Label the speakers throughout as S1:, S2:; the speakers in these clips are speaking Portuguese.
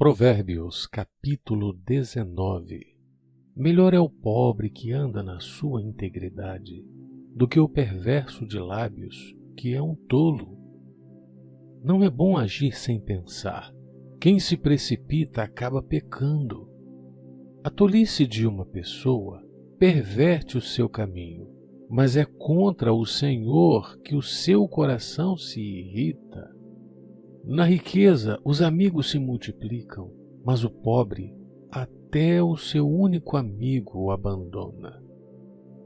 S1: Provérbios, capítulo 19. Melhor é o pobre que anda na sua integridade, do que o perverso de lábios, que é um tolo. Não é bom agir sem pensar. Quem se precipita acaba pecando. A tolice de uma pessoa perverte o seu caminho, mas é contra o Senhor que o seu coração se irrita. Na riqueza, os amigos se multiplicam, mas o pobre, até o seu único amigo o abandona.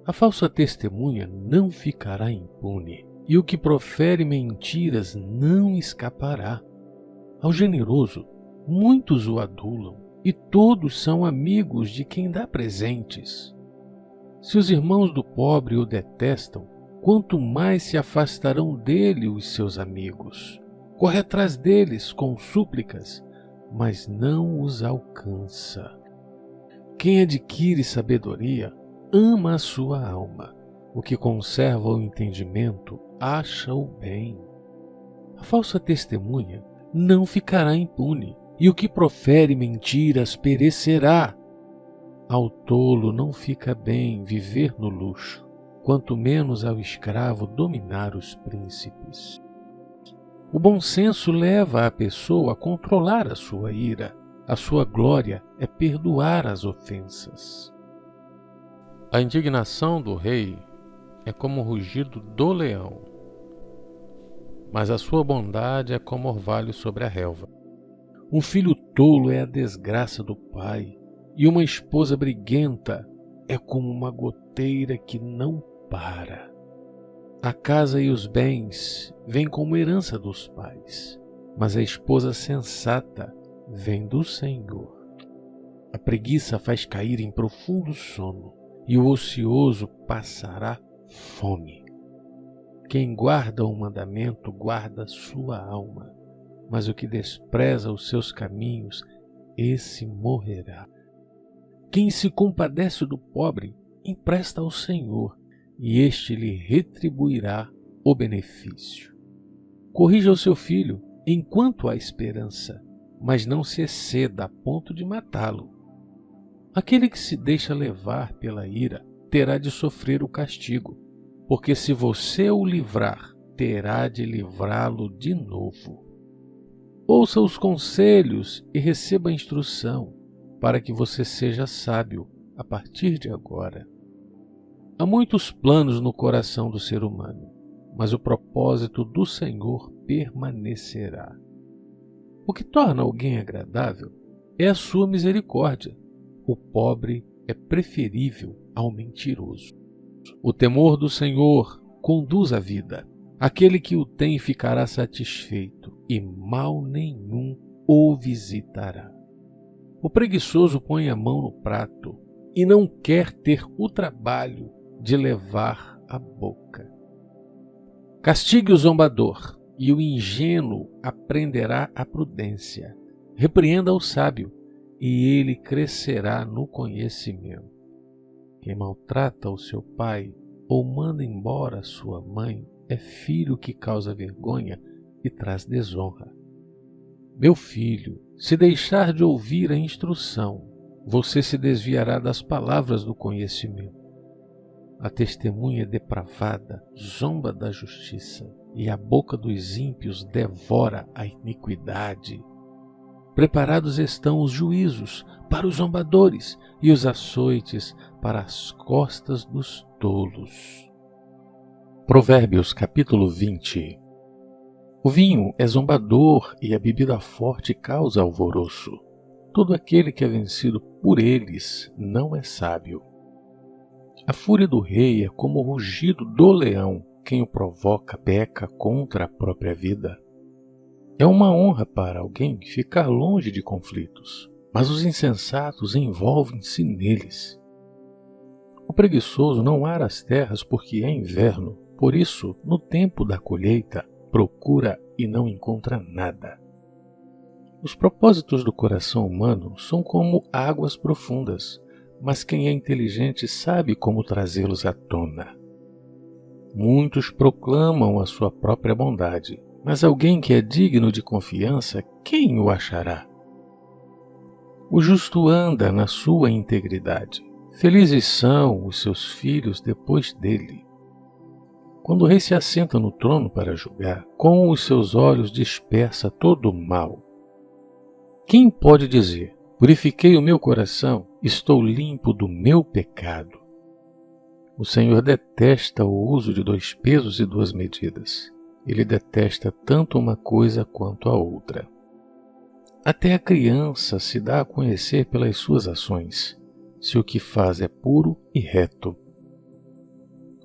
S1: A falsa testemunha não ficará impune, e o que profere mentiras não escapará. Ao generoso, muitos o adulam, e todos são amigos de quem dá presentes. Se os irmãos do pobre o detestam, quanto mais se afastarão dele os seus amigos. Corre atrás deles com súplicas, mas não os alcança. Quem adquire sabedoria ama a sua alma. O que conserva o entendimento acha o bem. A falsa testemunha não ficará impune, e o que profere mentiras perecerá. Ao tolo não fica bem viver no luxo, quanto menos ao escravo dominar os príncipes. O bom senso leva a pessoa a controlar a sua ira. A sua glória é perdoar as ofensas. A indignação do rei é como o rugido do leão, mas a sua bondade é como orvalho sobre a relva. Um filho tolo é a desgraça do pai, e uma esposa briguenta é como uma goteira que não para. A casa e os bens vêm como herança dos pais, mas a esposa sensata vem do Senhor. A preguiça faz cair em profundo sono, e o ocioso passará fome. Quem guarda o mandamento guarda sua alma, mas o que despreza os seus caminhos, esse morrerá. Quem se compadece do pobre, empresta ao Senhor, e este lhe retribuirá o benefício. Corrija o seu filho enquanto há esperança, mas não se exceda a ponto de matá-lo. Aquele que se deixa levar pela ira terá de sofrer o castigo, porque se você o livrar, terá de livrá-lo de novo. Ouça os conselhos e receba a instrução, para que você seja sábio a partir de agora. Há muitos planos no coração do ser humano, mas o propósito do Senhor permanecerá. O que torna alguém agradável é a sua misericórdia. O pobre é preferível ao mentiroso. O temor do Senhor conduz à vida. Aquele que o tem ficará satisfeito, e mal nenhum o visitará. O preguiçoso põe a mão no prato e não quer ter o trabalho de levar a boca. Castigue o zombador, e o ingênuo aprenderá a prudência. Repreenda o sábio, e ele crescerá no conhecimento. Quem maltrata o seu pai ou manda embora sua mãe é filho que causa vergonha e traz desonra. Meu filho, se deixar de ouvir a instrução, você se desviará das palavras do conhecimento. A testemunha depravada zomba da justiça, e a boca dos ímpios devora a iniquidade. Preparados estão os juízos para os zombadores e os açoites para as costas dos tolos. Provérbios capítulo 20. O vinho é zombador e a bebida forte causa alvoroço. Todo aquele que é vencido por eles não é sábio. A fúria do rei é como o rugido do leão. Quem o provoca peca contra a própria vida. É uma honra para alguém ficar longe de conflitos, mas os insensatos envolvem-se neles. O preguiçoso não ara as terras porque é inverno, por isso, no tempo da colheita, procura e não encontra nada. Os propósitos do coração humano são como águas profundas, mas quem é inteligente sabe como trazê-los à tona. Muitos proclamam a sua própria bondade, mas alguém que é digno de confiança, quem o achará? O justo anda na sua integridade. Felizes são os seus filhos depois dele. Quando o rei se assenta no trono para julgar, com os seus olhos dispersa todo o mal. Quem pode dizer: purifiquei o meu coração, estou limpo do meu pecado? O Senhor detesta o uso de 2 pesos e 2 medidas. Ele detesta tanto uma coisa quanto a outra. Até a criança se dá a conhecer pelas suas ações, se o que faz é puro e reto.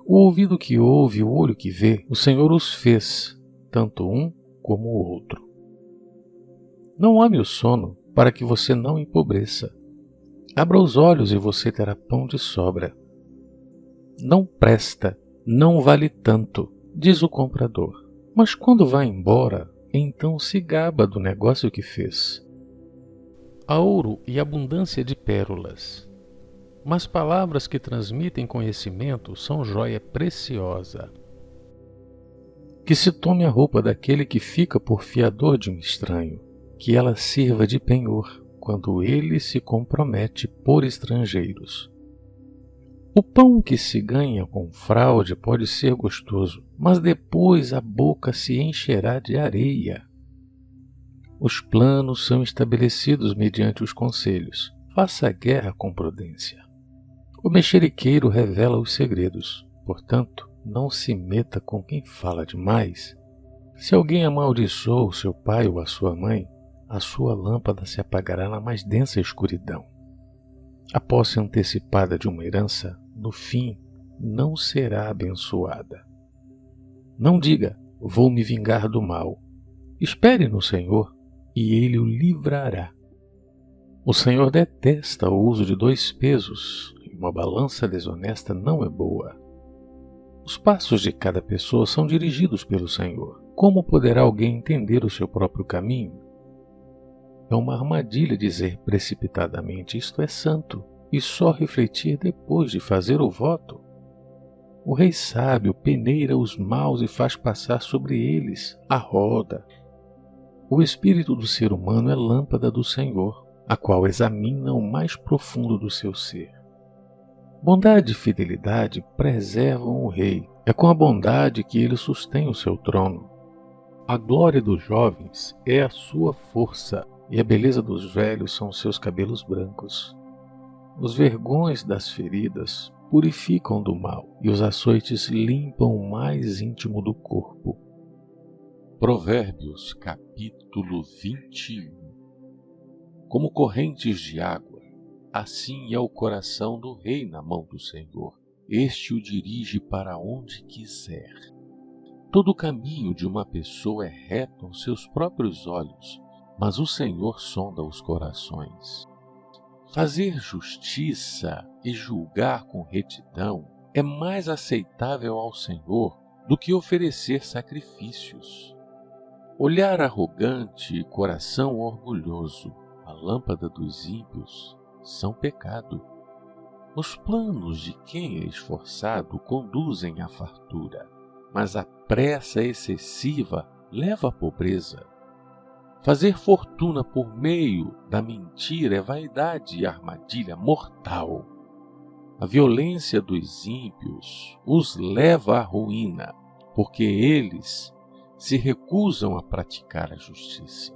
S1: O ouvido que ouve e o olho que vê, o Senhor os fez, tanto um como o outro. Não ame o sono, para que você não empobreça. Abra os olhos e você terá pão de sobra. Não presta, não vale tanto, diz o comprador. Mas quando vai embora, então se gaba do negócio que fez. Há ouro e abundância de pérolas, mas palavras que transmitem conhecimento são joia preciosa. Que se tome a roupa daquele que fica por fiador de um estranho, que ela sirva de penhor quando ele se compromete por estrangeiros. O pão que se ganha com fraude pode ser gostoso, mas depois a boca se encherá de areia. Os planos são estabelecidos mediante os conselhos. Faça a guerra com prudência. O mexeriqueiro revela os segredos, portanto, não se meta com quem fala demais. Se alguém amaldiçoou seu pai ou a sua mãe, a sua lâmpada se apagará na mais densa escuridão. A posse antecipada de uma herança, no fim, não será abençoada. Não diga: vou me vingar do mal. Espere no Senhor e Ele o livrará. O Senhor detesta o uso de 2 pesos, e uma balança desonesta não é boa. Os passos de cada pessoa são dirigidos pelo Senhor. Como poderá alguém entender o seu próprio caminho? É uma armadilha dizer precipitadamente: isto é santo, e só refletir depois de fazer o voto. O rei sábio peneira os maus e faz passar sobre eles a roda. O espírito do ser humano é lâmpada do Senhor, a qual examina o mais profundo do seu ser. Bondade e fidelidade preservam o rei. É com a bondade que ele sustém o seu trono. A glória dos jovens é a sua força, e a beleza dos velhos são seus cabelos brancos. Os vergões das feridas purificam do mal, e os açoites limpam o mais íntimo do corpo. Provérbios, capítulo 21. Como correntes de água, assim é o coração do rei na mão do Senhor. Este o dirige para onde quiser. Todo o caminho de uma pessoa é reto aos seus próprios olhos, mas o Senhor sonda os corações. Fazer justiça e julgar com retidão é mais aceitável ao Senhor do que oferecer sacrifícios. Olhar arrogante e coração orgulhoso, a lâmpada dos ímpios, são pecado. Os planos de quem é esforçado conduzem à fartura, mas a pressa excessiva leva à pobreza. Fazer fortuna por meio da mentira é vaidade e armadilha mortal. A violência dos ímpios os leva à ruína, porque eles se recusam a praticar a justiça.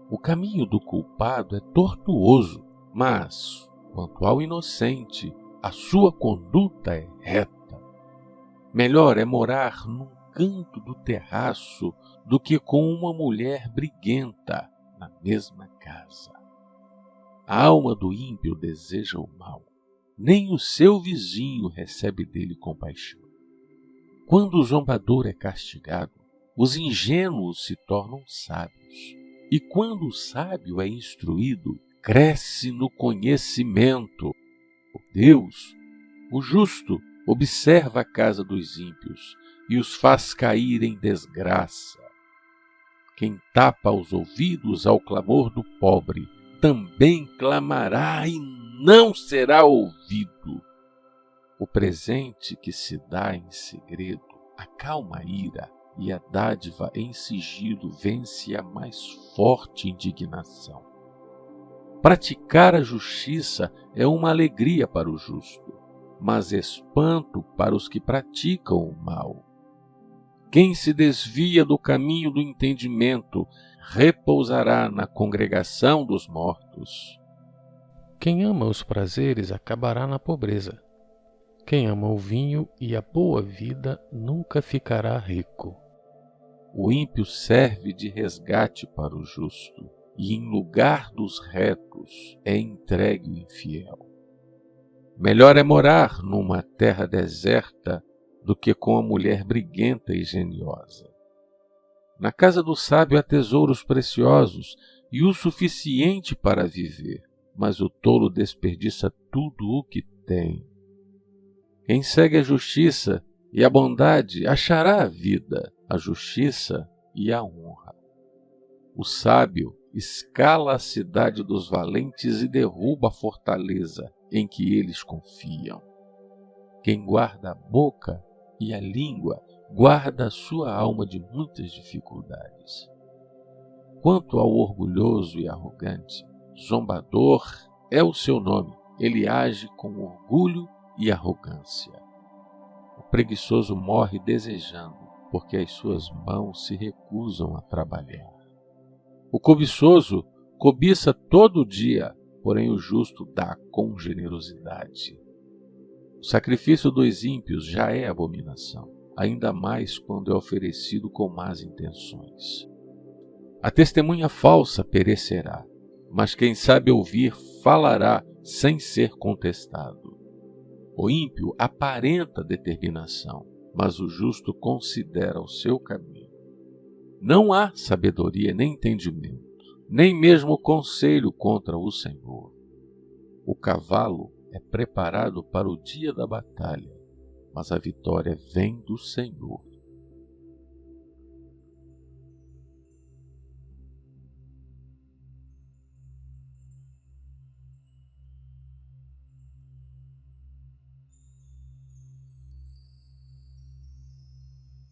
S1: O caminho do culpado é tortuoso, mas, quanto ao inocente, a sua conduta é reta. Melhor é morar num canto do terraço do que com uma mulher briguenta na mesma casa. A alma do ímpio deseja o mal, nem o seu vizinho recebe dele compaixão. Quando o zombador é castigado, os ingênuos se tornam sábios, e quando o sábio é instruído, cresce no conhecimento. Deus, o justo, observa a casa dos ímpios e os faz cair em desgraça. Quem tapa os ouvidos ao clamor do pobre, também clamará e não será ouvido. O presente que se dá em segredo acalma a ira, e a dádiva em sigilo vence a mais forte indignação. Praticar a justiça é uma alegria para o justo, mas espanto para os que praticam o mal. Quem se desvia do caminho do entendimento repousará na congregação dos mortos.
S2: Quem ama os prazeres acabará na pobreza. Quem ama o vinho e a boa vida nunca ficará rico.
S1: O ímpio serve de resgate para o justo, e em lugar dos retos é entregue o infiel. Melhor é morar numa terra deserta do que com a mulher briguenta e geniosa. Na casa do sábio há tesouros preciosos e o suficiente para viver, mas o tolo desperdiça tudo o que tem. Quem segue a justiça e a bondade achará a vida, a justiça e a honra. O sábio escala a cidade dos valentes e derruba a fortaleza em que eles confiam. Quem guarda a boca e a língua guarda a sua alma de muitas dificuldades. Quanto ao orgulhoso e arrogante, zombador é o seu nome. Ele age com orgulho e arrogância. O preguiçoso morre desejando, porque as suas mãos se recusam a trabalhar. O cobiçoso cobiça todo dia, porém o justo dá com generosidade. O sacrifício dos ímpios já é abominação, ainda mais quando é oferecido com más intenções. A testemunha falsa perecerá, mas quem sabe ouvir falará sem ser contestado. O ímpio aparenta determinação, mas o justo considera o seu caminho. Não há sabedoria nem entendimento, nem mesmo conselho contra o Senhor. O cavalo é preparado para o dia da batalha, mas a vitória vem do Senhor.